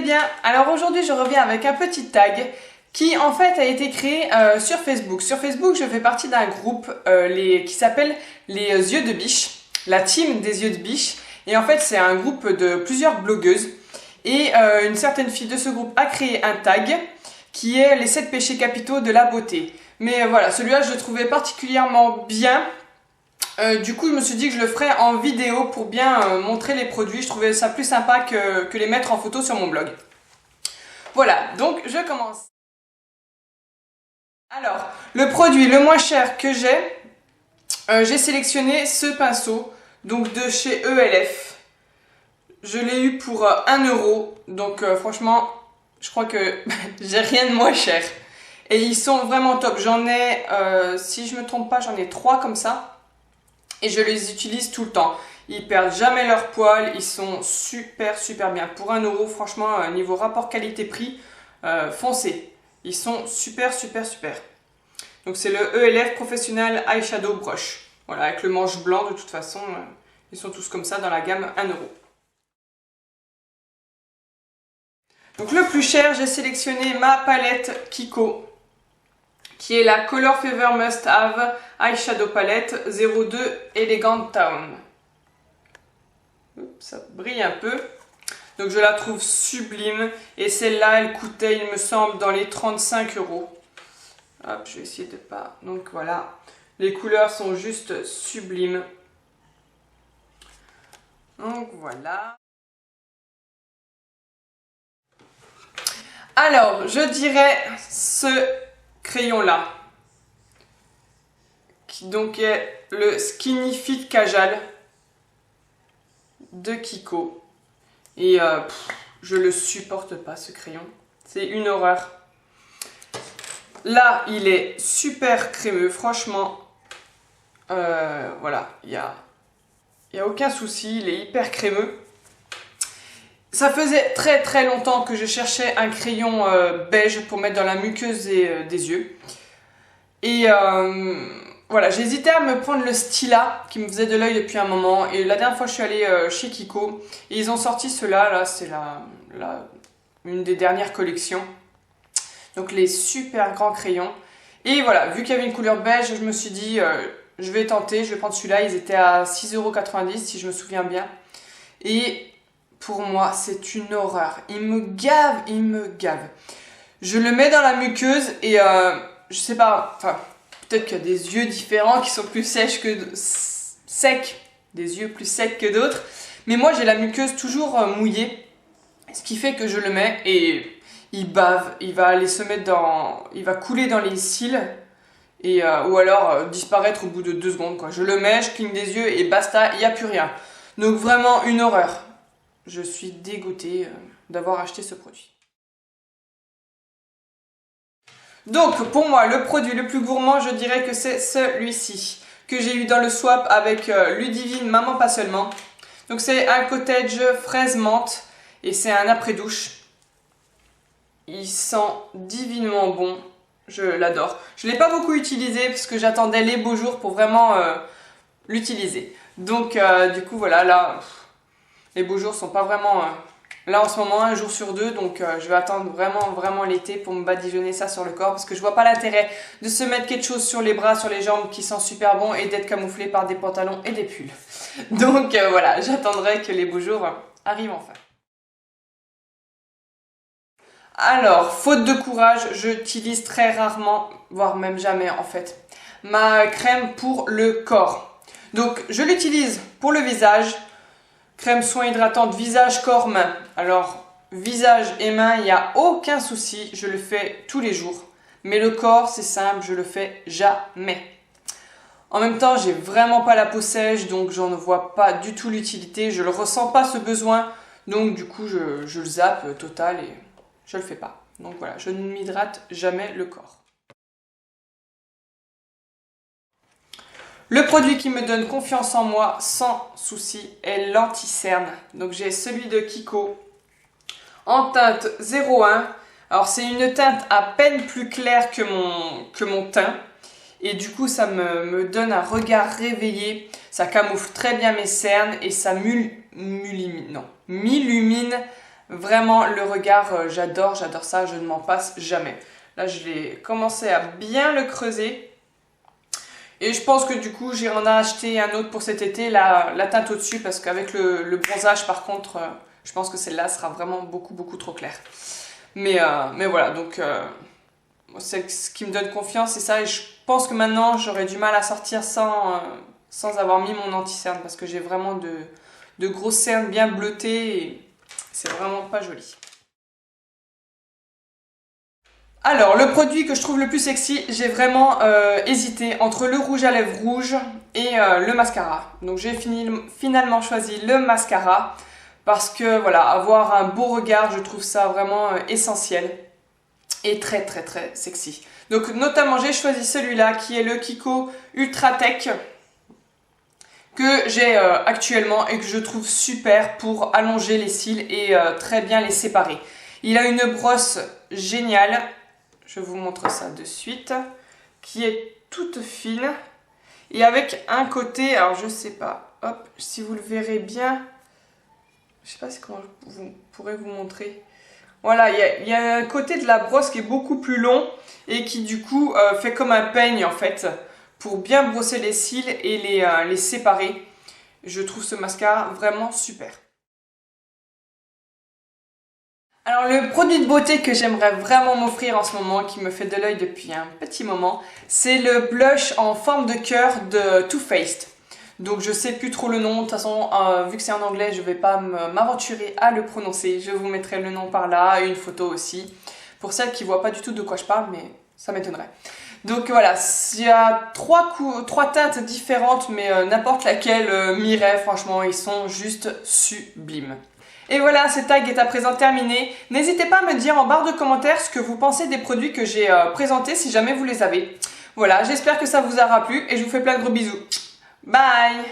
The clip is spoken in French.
bien? Alors aujourd'hui je reviens avec un petit tag qui en fait a été créé sur Facebook. Sur Facebook je fais partie d'un groupe qui s'appelle les yeux de biche, la team des yeux de biche. Et en fait c'est un groupe de plusieurs blogueuses. Et une certaine fille de ce groupe a créé un tag qui est les 7 péchés capitaux de la beauté. Mais voilà, celui-là je le trouvais particulièrement bien. Du coup je me suis dit que je le ferais en vidéo pour bien montrer les produits. Je trouvais ça plus sympa que les mettre en photo sur mon blog. Voilà, donc je commence. Alors, le produit le moins cher que j'ai sélectionné ce pinceau, donc de chez ELF. Je l'ai eu pour 1 euro, donc franchement, je crois que j'ai rien de moins cher. Et ils sont vraiment top. J'en ai, si je me trompe pas, j'en ai 3 comme ça. Et je les utilise tout le temps. Ils perdent jamais leur poil, ils sont super bien. Pour 1 euro, franchement, niveau rapport qualité-prix, foncez. Ils sont super. Donc c'est le ELF Professional Eyeshadow Brush. Voilà, avec le manche blanc de toute façon. Ils sont tous comme ça dans la gamme 1 euro. Donc le plus cher, j'ai sélectionné ma palette Kiko, qui est la Color Fever Must Have Eyeshadow Palette 02 Elegant Town. Ça brille un peu. Donc je la trouve sublime. Et celle-là, elle coûtait, il me semble, dans les 35 euros. Hop, je vais essayer de pas... Donc voilà. Les couleurs sont juste sublimes. Donc voilà. Alors, je dirais ce crayon-là, qui donc est le Skinny Fit Kajal de Kiko. Et je le supporte pas, ce crayon. C'est une horreur. Là, il est super crémeux, franchement. Voilà, il y a aucun souci, il est hyper crémeux. Ça faisait très longtemps que je cherchais un crayon beige pour mettre dans la muqueuse des yeux. Et voilà, j'hésitais à me prendre le Stila qui me faisait de l'œil depuis un moment. Et la dernière fois je suis allée chez Kiko et ils ont sorti ceux-là, là c'est une des dernières collections. Donc les super grands crayons. Et voilà, vu qu'il y avait une couleur beige, je me suis dit je vais tenter, je vais prendre celui-là. Ils étaient à 6,90 € si je me souviens bien. Et pour moi, c'est une horreur. Il me gave. Je le mets dans la muqueuse et je sais pas, enfin, peut-être qu'il y a des yeux différents qui sont plus secs des yeux plus secs que d'autres. Mais moi, j'ai la muqueuse toujours mouillée, ce qui fait que je le mets et il bave. Il va aller se mettre il va couler dans les cils et ou alors disparaître au bout de 2 secondes, quoi. Je le mets, je cligne des yeux et basta, il n'y a plus rien. Donc vraiment une horreur. Je suis dégoûtée d'avoir acheté ce produit. Donc pour moi, le produit le plus gourmand, je dirais que c'est celui-ci, que j'ai eu dans le swap avec Ludivine Maman Pas Seulement. Donc c'est un cottage fraise menthe et c'est un après-douche. Il sent divinement bon, je l'adore. Je ne l'ai pas beaucoup utilisé parce que j'attendais les beaux jours pour vraiment l'utiliser. Donc du coup voilà, là... Les beaux jours sont pas vraiment là en ce moment, 1 jour sur 2, donc je vais attendre vraiment l'été pour me badigeonner ça sur le corps parce que je vois pas l'intérêt de se mettre quelque chose sur les bras, sur les jambes qui sent super bon et d'être camouflé par des pantalons et des pulls. Donc voilà, j'attendrai que les beaux jours arrivent enfin. Alors, faute de courage, j'utilise très rarement, voire même jamais en fait, ma crème pour le corps. Donc je l'utilise pour le visage. Crème soin hydratante visage, corps, main. Alors, visage et main, il n'y a aucun souci, je le fais tous les jours. Mais le corps, c'est simple, je le fais jamais. En même temps, j'ai vraiment pas la peau sèche, donc j'en vois pas du tout l'utilité. Je ne ressens pas ce besoin, donc du coup, je le zappe total et je le fais pas. Donc voilà, je ne m'hydrate jamais le corps. Le produit qui me donne confiance en moi sans souci est l'anti-cerne. Donc j'ai celui de Kiko en teinte 01. Alors c'est une teinte à peine plus claire que mon teint. Et du coup ça me donne un regard réveillé. Ça camoufle très bien mes cernes et ça m'illumine Vraiment, le regard, j'adore ça, je ne m'en passe jamais. Là, je l'ai commencé à bien le creuser. Et je pense que du coup, j'irai en acheter un autre pour cet été, la teinte au-dessus, parce qu'avec le bronzage, par contre, je pense que celle-là sera vraiment beaucoup trop claire. Mais voilà, donc c'est ce qui me donne confiance, c'est ça. Et je pense que maintenant, j'aurais du mal à sortir sans avoir mis mon anti-cerne, parce que j'ai vraiment de grosses cernes bien bleutées et c'est vraiment pas joli. Alors, le produit que je trouve le plus sexy, j'ai vraiment hésité entre le rouge à lèvres rouge et le mascara. Donc j'ai finalement choisi le mascara parce que voilà, avoir un beau regard, je trouve ça vraiment essentiel et très sexy. Donc notamment j'ai choisi celui-là qui est le Kiko Ultra Tech que j'ai actuellement et que je trouve super pour allonger les cils et très bien les séparer. Il a une brosse géniale. Je vous montre ça de suite, qui est toute fine et avec un côté, alors je sais pas, hop, si vous le verrez bien, je sais pas comment je pourrais vous montrer. Voilà, il y a un côté de la brosse qui est beaucoup plus long et qui du coup fait comme un peigne en fait, pour bien brosser les cils et les séparer. Je trouve ce mascara vraiment super. Alors le produit de beauté que j'aimerais vraiment m'offrir en ce moment, qui me fait de l'œil depuis un petit moment, c'est le blush en forme de cœur de Too Faced. Donc je sais plus trop le nom, de toute façon vu que c'est en anglais je vais pas m'aventurer à le prononcer. Je vous mettrai le nom par là et une photo aussi, pour celles qui voient pas du tout de quoi je parle, mais ça m'étonnerait. Donc voilà, il y a trois teintes différentes, mais n'importe laquelle m'irait, franchement ils sont juste sublimes. Et voilà, ce tag est à présent terminé. N'hésitez pas à me dire en barre de commentaires ce que vous pensez des produits que j'ai présentés si jamais vous les avez. Voilà, j'espère que ça vous aura plu et je vous fais plein de gros bisous. Bye!